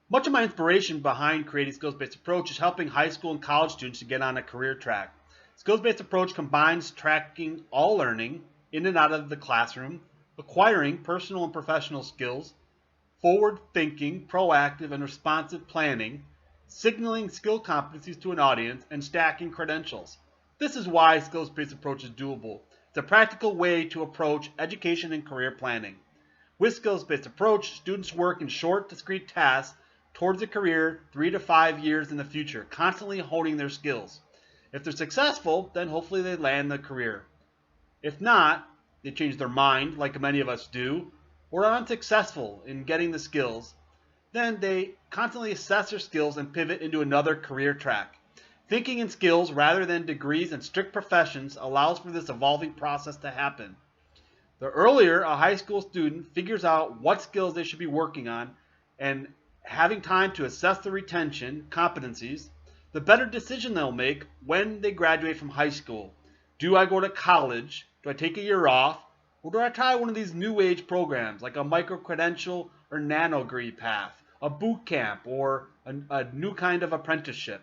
Much of my inspiration behind creating skills-based approach is helping high school and college students to get on a career track. Skills-based approach combines tracking all learning in and out of the classroom, acquiring personal and professional skills, forward-thinking, proactive, and responsive planning, signaling skill competencies to an audience, and stacking credentials. This is why skills-based approach is doable. It's a practical way to approach education and career planning. With skills-based approach, students work in short, discrete tasks towards a career 3 to 5 years in the future, constantly honing their skills. If they're successful, then hopefully they land the career. If not, they change their mind, like many of us do, or are unsuccessful in getting the skills, then they constantly assess their skills and pivot into another career track. Thinking in skills rather than degrees and strict professions allows for this evolving process to happen. The earlier a high school student figures out what skills they should be working on and having time to assess the retention competencies, the better decision they'll make when they graduate from high school. Do I go to college? Do I take a year off? Or do I try one of these new age programs like a micro-credential or nano degree path, a boot camp, or a new kind of apprenticeship?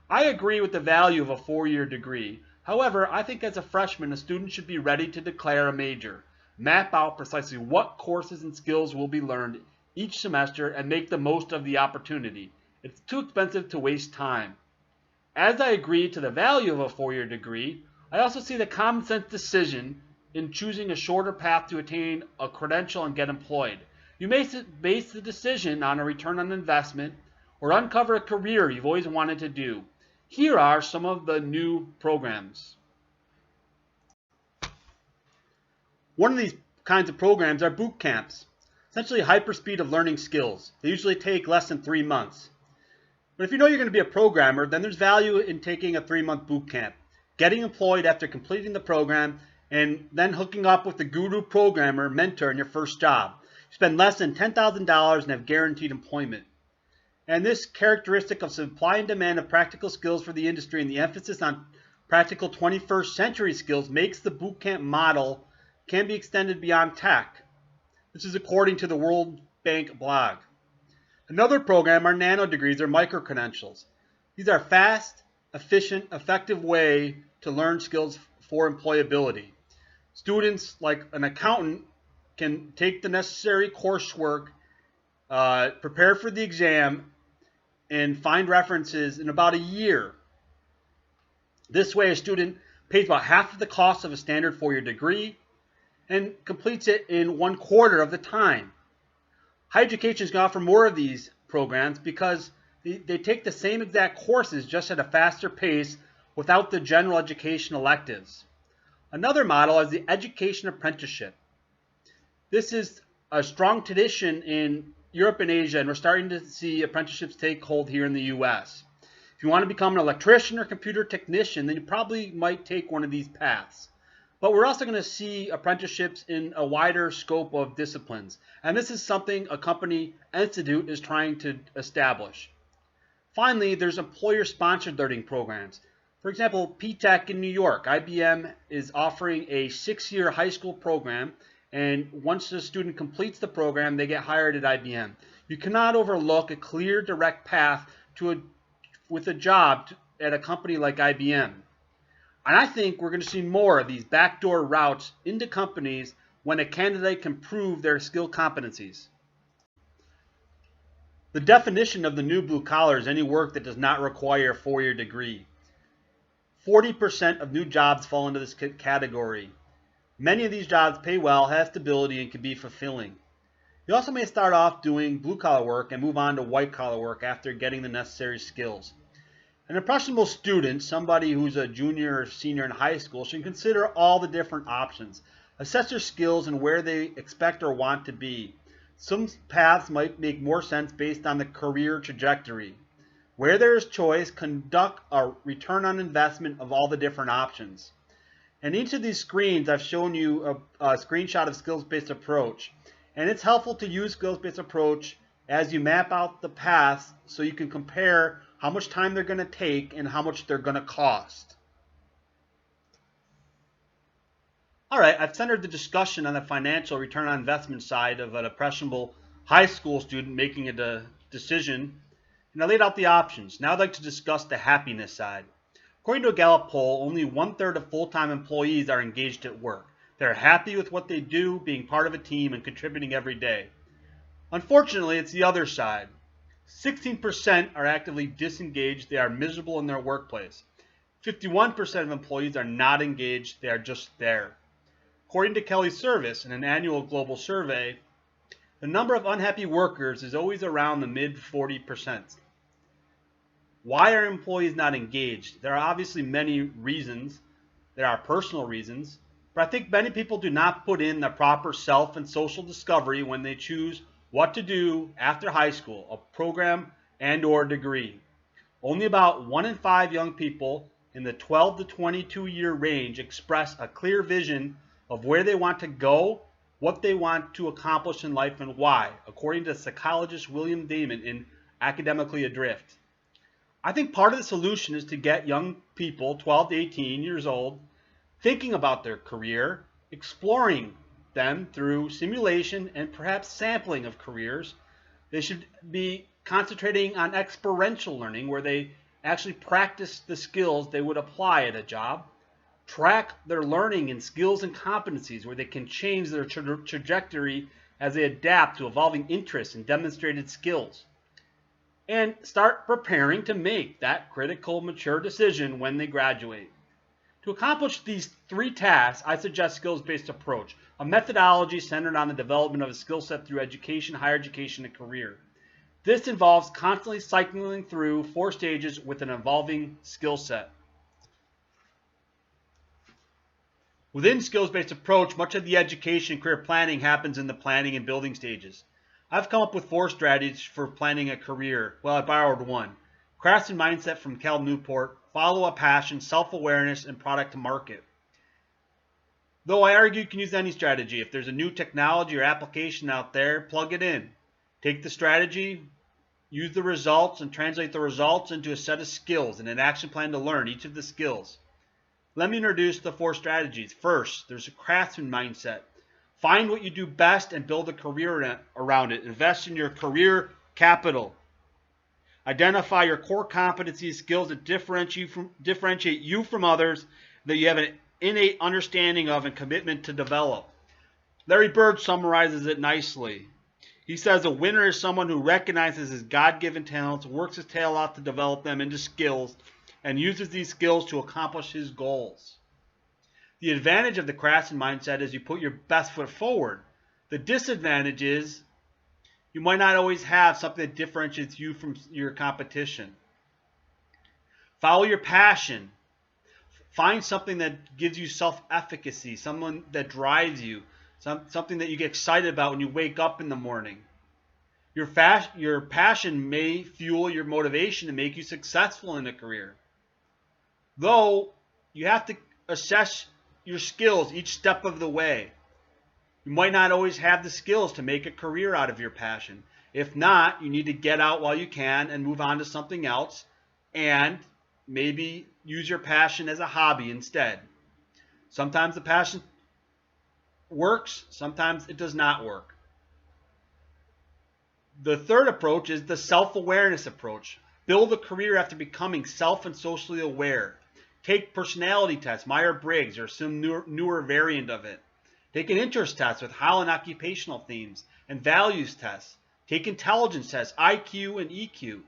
I agree with the value of a 4-year degree. However, I think as a freshman, a student should be ready to declare a major, map out precisely what courses and skills will be learned each semester, and make the most of the opportunity. It's too expensive to waste time. As I agree to the value of a 4-year degree, I also see the common sense decision in choosing a shorter path to attain a credential and get employed. You may base the decision on a return on investment or uncover a career you've always wanted to do. Here are some of the new programs. One of these kinds of programs are boot camps. Essentially hyperspeed of learning skills. They usually take less than 3 months. But if you know you're going to be a programmer, then there's value in taking a 3-month boot camp, getting employed after completing the program, and then hooking up with the guru programmer mentor in your first job. You spend less than $10,000 and have guaranteed employment. And this characteristic of supply and demand of practical skills for the industry and the emphasis on practical 21st century skills makes the boot camp model can be extended beyond tech. This is according to the World Bank blog. Another program are Nano Degrees or micro-credentials. These are fast, efficient, effective way to learn skills for employability. Students, like an accountant, can take the necessary coursework, prepare for the exam, and find references in about a year. This way, a student pays about half of the cost of a standard 4-year degree and completes it in 1/4 of the time. Higher education is going to offer more of these programs because they take the same exact courses just at a faster pace without the general education electives. Another model is the education apprenticeship. This is a strong tradition in Europe and Asia, and we're starting to see apprenticeships take hold here in the US. If you want to become an electrician or computer technician, then you probably might take one of these paths. But we're also going to see apprenticeships in a wider scope of disciplines. And this is something a company institute is trying to establish. Finally, there's employer-sponsored learning programs. For example, P-Tech in New York, IBM is offering a 6-year high school program, and once the student completes the program, they get hired at IBM. You cannot overlook a clear, direct path with a job at a company like IBM. And I think we're going to see more of these backdoor routes into companies when a candidate can prove their skill competencies. The definition of the new blue collar is any work that does not require a 4-year degree. 40% of new jobs fall into this category. Many of these jobs pay well, have stability, and can be fulfilling. You also may start off doing blue collar work and move on to white collar work after getting the necessary skills. An impressionable student, somebody who's a junior or senior in high school, should consider all the different options. Assess their skills and where they expect or want to be. Some paths might make more sense based on the career trajectory. Where there is choice, conduct a return on investment of all the different options. In each of these screens, I've shown you a screenshot of skills-based approach. And it's helpful to use skills-based approach as you map out the paths so you can compare how much time they're going to take and how much they're going to cost. All right, I've centered the discussion on the financial return on investment side of an impressionable high school student making it to decision, and I laid out the options. Now I'd like to discuss the happiness side. According to a Gallup poll, only 1/3 of full-time employees are engaged at work. They're happy with what they do, being part of a team and contributing every day. Unfortunately, it's the other side. 16% are actively disengaged. They are miserable in their workplace. 51% of employees are not engaged. They are just there. According to Kelly Service, in an annual global survey, the number of unhappy workers is always around the mid 40%. Why are employees not engaged? There are obviously many reasons. There are personal reasons, but I think many people do not put in the proper self and social discovery when they choose what to do after high school, a program and/or degree. Only about 1 in 5 young people in the 12 to 22 year range express a clear vision of where they want to go, what they want to accomplish in life, and why, according to psychologist William Damon in Academically Adrift. I think part of the solution is to get young people, 12 to 18 years old, thinking about their career, exploring them through simulation and perhaps sampling of careers. They should be concentrating on experiential learning, where they actually practice the skills they would apply at a job. Track their learning in skills and competencies, where they can change their trajectory as they adapt to evolving interests and demonstrated skills. And start preparing to make that critical, mature decision when they graduate. To accomplish these 3 tasks, I suggest skills-based approach, a methodology centered on the development of a skill set through education, higher education, and career. This involves constantly cycling through 4 stages with an evolving skill set. Within skills-based approach, much of the education and career planning happens in the planning and building stages. I've come up with 4 strategies for planning a career. Well, I borrowed one. Craftsman Mindset from Cal Newport, follow a passion, self-awareness, and product to market. Though I argue you can use any strategy. If there's a new technology or application out there, plug it in. Take the strategy, use the results, and translate the results into a set of skills and an action plan to learn each of the skills. Let me introduce the 4 strategies. First, there's a craftsman mindset. Find what you do best and build a career around it. Invest in your career capital. Identify your core competencies, skills that differentiate you from others, that you have an innate understanding of and commitment to develop. Larry Bird summarizes it nicely. He says a winner is someone who recognizes his God-given talents, works his tail off to develop them into skills, and uses these skills to accomplish his goals. The advantage of the craftsman mindset is you put your best foot forward. The disadvantage is you might not always have something that differentiates you from your competition. Follow your passion. Find something that gives you self-efficacy, someone that drives you, something that you get excited about when you wake up in the morning. Your passion may fuel your motivation to make you successful in a career. Though you have to assess your skills each step of the way. You might not always have the skills to make a career out of your passion. If not, you need to get out while you can and move on to something else, and maybe use your passion as a hobby instead. Sometimes the passion works, sometimes it does not work. The third approach is the self-awareness approach. Build a career after becoming self and socially aware. Take personality tests, Myers-Briggs, or some newer variant of it. Take an interest test with how and occupational themes, and values tests. Take intelligence tests, IQ and EQ.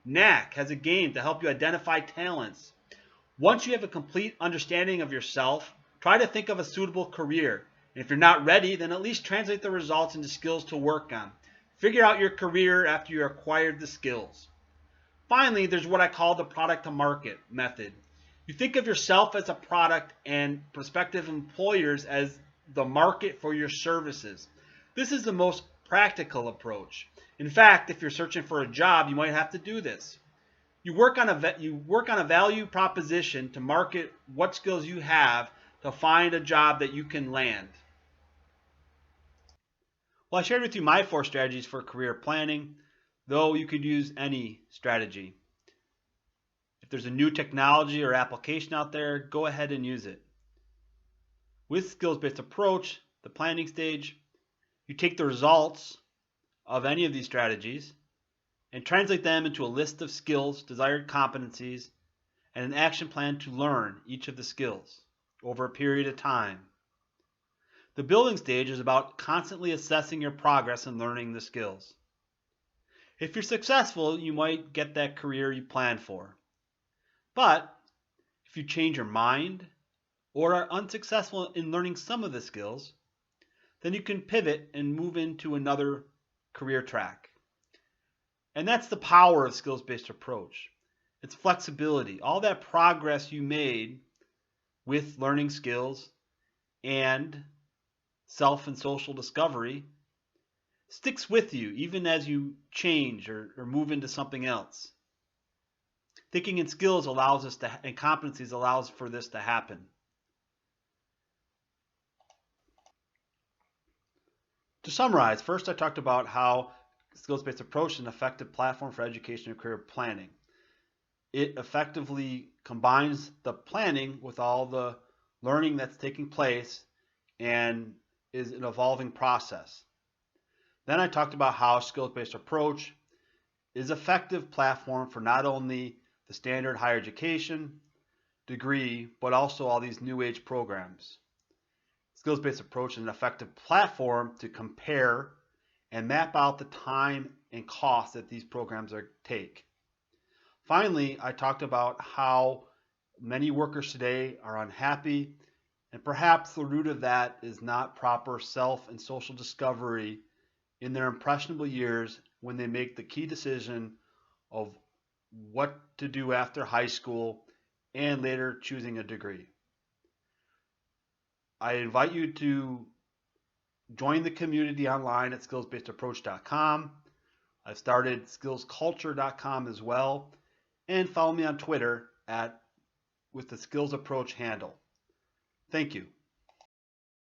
NAC has a game to help you identify talents. Once you have a complete understanding of yourself, try to think of a suitable career. And if you're not ready, then at least translate the results into skills to work on. Figure out your career after you acquired the skills. Finally, there's what I call the product to market method. You think of yourself as a product and prospective employers as the market for your services. This is the most practical approach. In fact, if you're searching for a job, you might have to do this. You work on a value proposition to market what skills you have to find a job that you can land. Well, I shared with you my 4 strategies for career planning, though you could use any strategy. If there's a new technology or application out there, go ahead and use it. With skills-based approach, the planning stage, you take the results of any of these strategies and translate them into a list of skills, desired competencies, and an action plan to learn each of the skills over a period of time. The building stage is about constantly assessing your progress in learning the skills. If you're successful, you might get that career you planned for. But if you change your mind or are unsuccessful in learning some of the skills, then you can pivot and move into another career track. And that's the power of skills-based approach. It's flexibility. All that progress you made with learning skills and self and social discovery sticks with you even as you change or move into something else. Thinking in skills allows us to, and competencies allows for this to happen. To summarize, first I talked about how skills-based approach is an effective platform for education and career planning. It effectively combines the planning with all the learning that's taking place and is an evolving process. Then I talked about how skills-based approach is an effective platform for not only the standard higher education degree, but also all these new age programs. Skills-based approach is an effective platform to compare and map out the time and cost that these programs take. Finally, I talked about how many workers today are unhappy, and perhaps the root of that is not proper self and social discovery in their impressionable years when they make the key decision of what to do after high school and later choosing a degree. I invite you to join the community online at skillsbasedapproach.com. I've started skillsculture.com as well, and follow me on Twitter with the Skills Approach handle. Thank you.